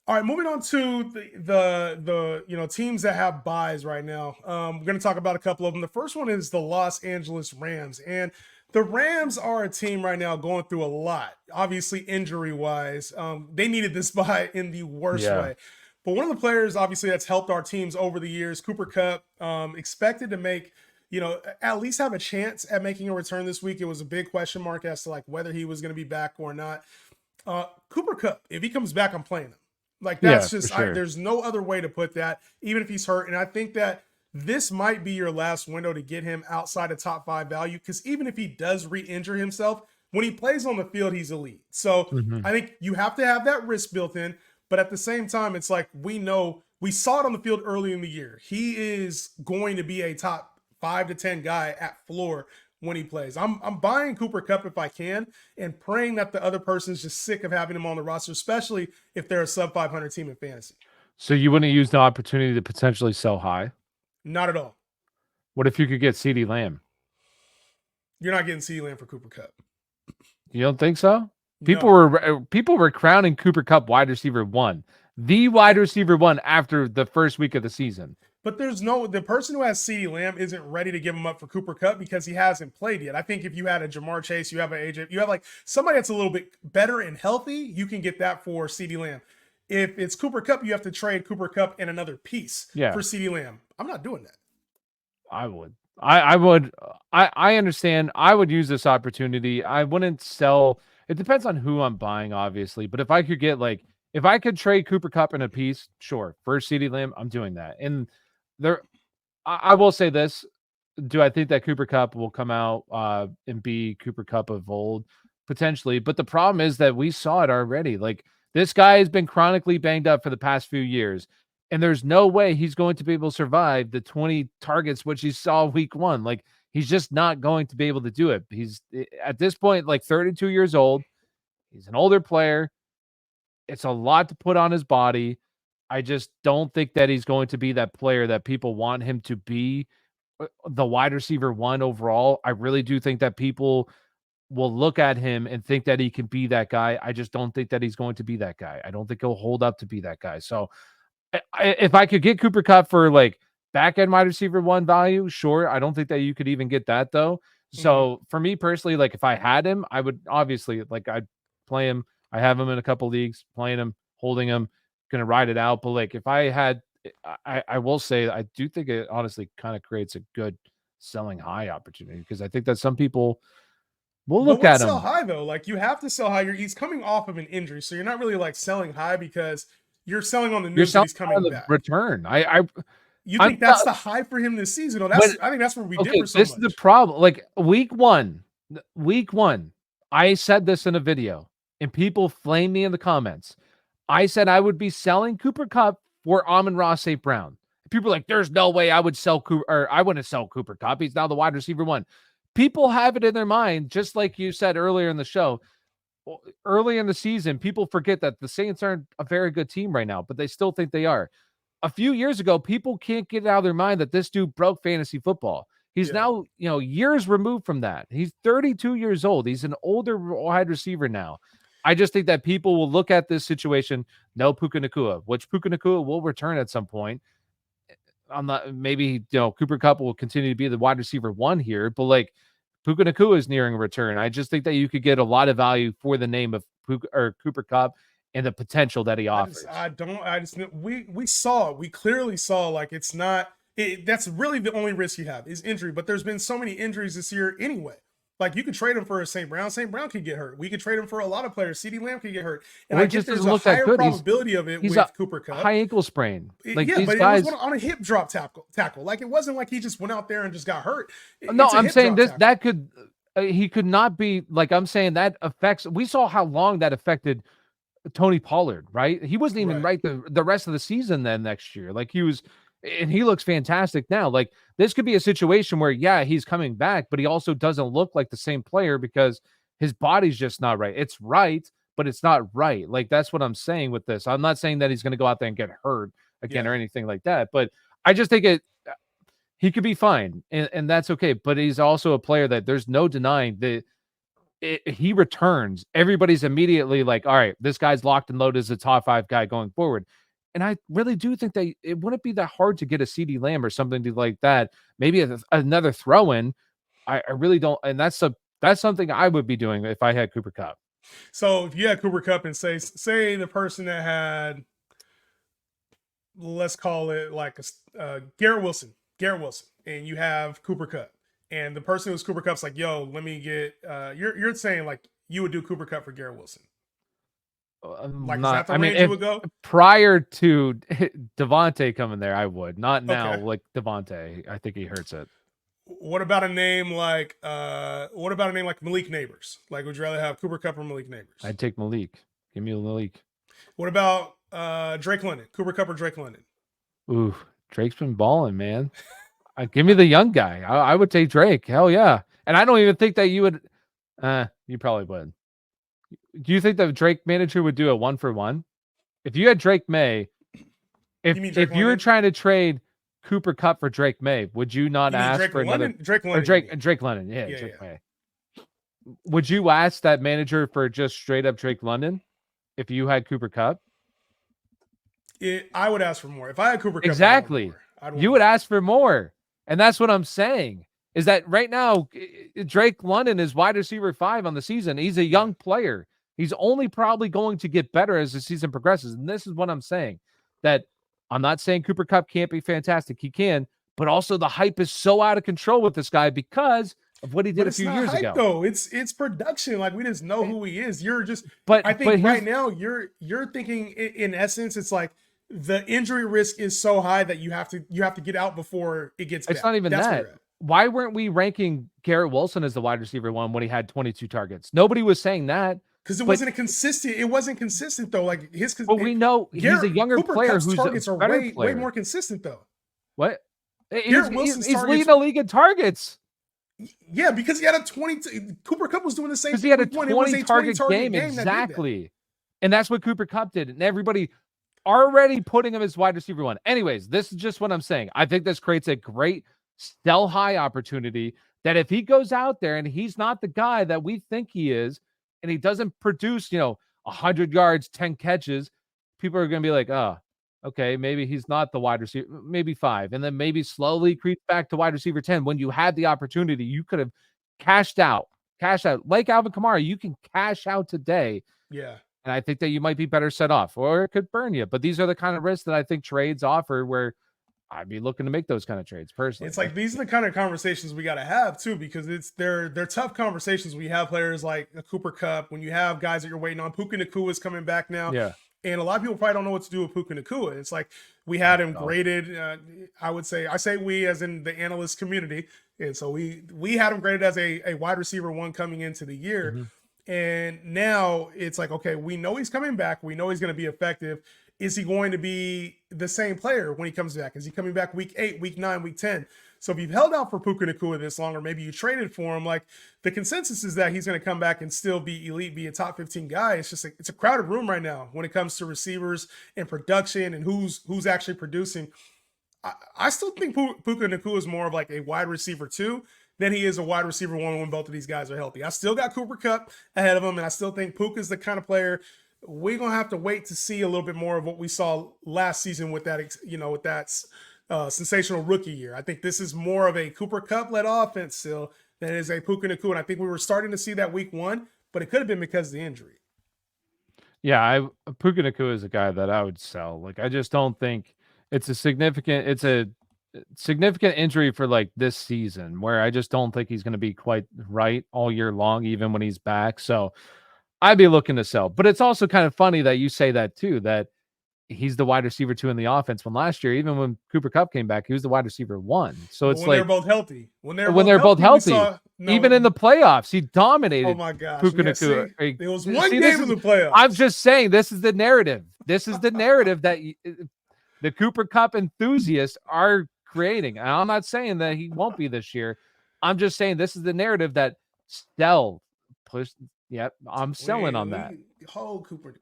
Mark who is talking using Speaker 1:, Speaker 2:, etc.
Speaker 1: All right, moving on to the teams that have buys right now. We're going to talk about a couple of them. The first one is the Los Angeles Rams, and the Rams are a team right now going through a lot. Obviously, injury wise, they needed this buy in the worst
Speaker 2: Yeah.
Speaker 1: way. But one of the players, obviously, that's helped our teams over the years, Cooper Cup, expected to make at least have a chance at making a return this week. It was a big question mark as to like whether he was going to be back or not. Cooper Cup, if he comes back, I'm playing him. Like
Speaker 2: Yeah,
Speaker 1: that's
Speaker 2: for
Speaker 1: just
Speaker 2: sure.
Speaker 1: there's no other way to put that, even if he's hurt. And I think that this might be your last window to get him outside of top five value, because even if he does re-injure himself, when he plays on the field, he's elite. So
Speaker 2: Hmm.
Speaker 1: I think you have to have that risk built in. But at the same time, it's like we saw it on the field early in the year. He is going to be a top 5 to 10 guy at floor when he plays. I'm buying Cooper Cup if I can, and praying that the other person is just sick of having him on the roster, especially if they're a sub 500 team in fantasy.
Speaker 2: So you wouldn't use the opportunity to potentially sell high?
Speaker 1: Not at all.
Speaker 2: What if you could get CD Lamb?
Speaker 1: You're not getting CeeDee Lamb for Cooper Cup.
Speaker 2: You don't think so?
Speaker 1: No.
Speaker 2: People were crowning Cooper Cup wide receiver one, the wide receiver one after the first week of the season.
Speaker 1: But the person who has CeeDee Lamb isn't ready to give him up for Cooper Cup because he hasn't played yet. I think if you had a Jamar Chase, you have an AJ, you have like somebody that's a little bit better and healthy, you can get that for CeeDee Lamb. If it's Cooper Cup, you have to trade Cooper Cup and another piece
Speaker 2: Yeah,
Speaker 1: for CeeDee Lamb. I'm not doing that.
Speaker 2: I would. I would. I understand. I would use this opportunity. I wouldn't sell. It depends on who I'm buying, obviously. But if I could get like, if I could trade Cooper Cup in a piece, sure. First CD Lamb, I'm doing that. And there, I will say this: do I think that Cooper Cup will come out and be Cooper Cup of old? Potentially. But the problem is that we saw it already. Like this guy has been chronically banged up for the past few years. And there's no way he's going to be able to survive the 20 targets which he saw week one. Like he's just not going to be able to do it. He's at this point like 32 years old. He's an older player. It's a lot to put on his body. I just don't think that he's going to be that player that people want him to be, the wide receiver one overall. I really do think that people will look at him and think that he can be that guy. I just don't think that he's going to be that guy. I don't think he'll hold up to be that guy. So if I could get Cooper Cup for like back end wide receiver one value, sure. I don't think that you could even get that though.
Speaker 1: Mhm.
Speaker 2: So for me personally, like if I had him, I would obviously like I'd play him. I have him in a couple leagues, playing him, holding him, gonna ride it out. But like if I had, I will say I do think it honestly kind of creates a good selling high opportunity because I think that some people will
Speaker 1: But
Speaker 2: look
Speaker 1: what
Speaker 2: at
Speaker 1: sell
Speaker 2: him.
Speaker 1: high though? Like you have to sell high. He's coming off of an injury, so you're not really like selling high because you're selling on the
Speaker 2: You're
Speaker 1: news that
Speaker 2: selling
Speaker 1: he's
Speaker 2: on
Speaker 1: coming
Speaker 2: the
Speaker 1: back.
Speaker 2: return.
Speaker 1: You
Speaker 2: I'm
Speaker 1: think that's the high for him this season? Oh,
Speaker 2: when
Speaker 1: I think that's where we
Speaker 2: okay,
Speaker 1: differ so
Speaker 2: this is the
Speaker 1: much.
Speaker 2: problem. Like week one, I said this in a video, and people flame me in the comments. I said I would be selling Cooper Cup for Amon-Ra St. Brown. People are like, there's no way I would sell Cooper, or I wouldn't sell Cooper Cup. He's now the wide receiver one. People have it in their mind, just like you said earlier in the show. Early in the season, people forget that the Saints aren't a very good team right now, but they still think they are. A few years ago, people can't get it out of their mind that this dude broke fantasy football. He's
Speaker 1: Yeah.
Speaker 2: now, years removed from that. He's 32 years old. He's an older wide receiver now. I just think that people will look at this situation, no Puka Nacua, which Puka Nacua will return at some point. I'm not, maybe, Cooper Cup will continue to be the wide receiver one here, but like Puka Nacua is nearing a return. I just think that you could get a lot of value for the name of Puka or Cooper Cup and the potential that he offers.
Speaker 1: I don't, I just, we saw it. We clearly saw like it's not, that's really the only risk you have is injury. But there's been so many injuries this year anyway. Like you could trade him for a St. Brown. St. Brown could get hurt. We could trade him for a lot of players. CeeDee Lamb could get hurt. And
Speaker 2: Or
Speaker 1: I
Speaker 2: it
Speaker 1: get
Speaker 2: just
Speaker 1: there's
Speaker 2: doesn't
Speaker 1: a
Speaker 2: look that
Speaker 1: higher
Speaker 2: good.
Speaker 1: probability of it
Speaker 2: He's a
Speaker 1: with Cooper Cup.
Speaker 2: high ankle sprain. Like
Speaker 1: Yeah,
Speaker 2: these
Speaker 1: but it was
Speaker 2: guys.
Speaker 1: on a hip drop tackle. Like it wasn't like he just went out there and just got hurt.
Speaker 2: No,
Speaker 1: It's a
Speaker 2: I'm
Speaker 1: hip
Speaker 2: saying
Speaker 1: drop
Speaker 2: this
Speaker 1: tackle.
Speaker 2: that could he could not be like I'm saying that affects. We saw how long that affected Tony Pollard, right? He wasn't even
Speaker 1: Right.
Speaker 2: right the rest of the season then next year. Like he was, and he looks fantastic now. Like this could be a situation where yeah, he's coming back, but he also doesn't look like the same player because his body's just not right. It's right, but it's not right. Like that's what I'm saying with this. I'm not saying that he's going to go out there and get hurt again
Speaker 1: Yeah.
Speaker 2: or anything like that, but I just think he could be fine, and that's okay. But he's also a player that there's no denying that he returns, everybody's immediately like, all right, this guy's locked and loaded as a top 5 guy going forward. And I really do think that it wouldn't be that hard to get a CeeDee Lamb or something like that. Maybe another throw in. I really don't. And that's something I would be doing if I had Cooper Kupp.
Speaker 1: So if you had Cooper Kupp and say the person that had, let's call it like Garrett Wilson, and you have Cooper Kupp, and the person who's Cooper Kupp's like, yo, let me get. You're saying like you would do Cooper Kupp for Garrett Wilson. Like, is that the range you would go?
Speaker 2: Prior to Devontae coming there, I would. Not now,
Speaker 1: Okay.
Speaker 2: like Devontae. I think he hurts it.
Speaker 1: What about a name like Malik Neighbors? Like, would you rather have Cooper Kupp or Malik Neighbors?
Speaker 2: I'd take Malik. Give me Malik.
Speaker 1: What about Drake London? Cooper Kupp or Drake London?
Speaker 2: Ooh, Drake's been balling, man. Give me the young guy. I would take Drake. Hell yeah. And I don't even think that you would. You probably would. Do you think that Drake manager would do a 1-for-1? If you had Drake May, if you were trying to trade Cooper Kupp for Drake May, would you not ask for another
Speaker 1: Drake London?
Speaker 2: Drake London? Yeah, Drake May. Would you ask that manager for just straight up Drake London if you had Cooper Kupp?
Speaker 1: I would ask for more. If I had Cooper Kupp,
Speaker 2: exactly. You would ask for more. And that's what I'm saying. Is that right now, Drake London is wide receiver 5 on the season. He's a young player. He's only probably going to get better as the season progresses. And this is what I'm saying. That I'm not saying Cooper Kupp can't be fantastic. He can. But also the hype is so out of control with this guy because of what he did a few years ago.
Speaker 1: Though it's production. Like, we just know who he is. You're just. I think right now you're thinking in essence it's like the injury risk is so high that you have to get out before it gets bad.
Speaker 2: It's not even that. Why weren't we ranking Garrett Wilson as the wide receiver 1 when he had 22 targets? Nobody was saying that.
Speaker 1: Because it wasn't consistent. It wasn't consistent though. Like his.
Speaker 2: But we know he's a younger player whose
Speaker 1: targets are
Speaker 2: way
Speaker 1: more consistent though.
Speaker 2: What?
Speaker 1: Garrett Wilson's
Speaker 2: he's leading the league in targets.
Speaker 1: Yeah, because he had a 20. Cooper Kupp was doing the same.
Speaker 2: Because he had a 20 target game exactly, and that's what Cooper Kupp did, and everybody already putting him as wide receiver 1. Anyways, this is just what I'm saying. I think this creates a great sell high opportunity that if he goes out there and he's not the guy that we think he is, and he doesn't produce, 100 yards, 10 catches, people are going to be like, oh, okay, maybe he's not the wide receiver, maybe 5, and then maybe slowly creep back to wide receiver 10. When you had the opportunity, you could have cashed out. Like Alvin Kamara, you can cash out today.
Speaker 1: Yeah.
Speaker 2: And I think that you might be better set off, or it could burn you. But these are the kind of risks that I think trades offer where I'd be looking to make those kind of trades personally.
Speaker 1: It's like these are the kind of conversations we got to have too, because they're tough conversations. We have players like Cooper Kupp, when you have guys that you're waiting on. Puka Nacua is coming back now.
Speaker 2: Yeah.
Speaker 1: And a lot of people probably don't know what to do with Puka Nacua. It's like we had him graded. I say we as in the analyst community. And so we had him graded as a wide receiver 1 coming into the year. Mm-hmm. And now it's like, okay, we know he's coming back. We know he's going to be effective. Is he going to be the same player when he comes back? Is he coming back week 8, week 9, week 10? So if you've held out for Puka Nacua this long, or maybe you traded for him, like the consensus is that he's going to come back and still be elite, be a top 15 guy. It's just it's a crowded room right now when it comes to receivers and production and who's actually producing. I still think Puka Nacua is more of like a wide receiver 2 than he is a wide receiver 1 when both of these guys are healthy. I still got Cooper Kupp ahead of him, and I still think Puka is the kind of player we're going to have to wait to see a little bit more of what we saw last season with that, with that sensational rookie year. I think this is more of a Cooper Kupp-led offense still than it is a Puka Nacua. And I think we were starting to see that week 1, but it could have been because of the injury.
Speaker 2: Yeah, Puka Nacua is a guy that I would sell. Like, I just don't think it's a significant injury for like this season, where I just don't think he's going to be quite right all year long, even when he's back. So I'd be looking to sell. But it's also kind of funny that you say that too, that he's the wide receiver 2 in the offense, when last year, even when Cooper Kupp came back, he was the wide receiver 1. So it's
Speaker 1: when they're both healthy. When they're
Speaker 2: both healthy, even in the playoffs, he dominated.
Speaker 1: Oh my gosh.
Speaker 2: Puka Nacua.
Speaker 1: There was one game in the playoffs.
Speaker 2: I'm just saying, this is the narrative. This is the narrative that the Cooper Kupp enthusiasts are creating. And I'm not saying that he won't be this year. I'm just saying this is the narrative that push. Yep, I'm selling on that.
Speaker 1: Cooper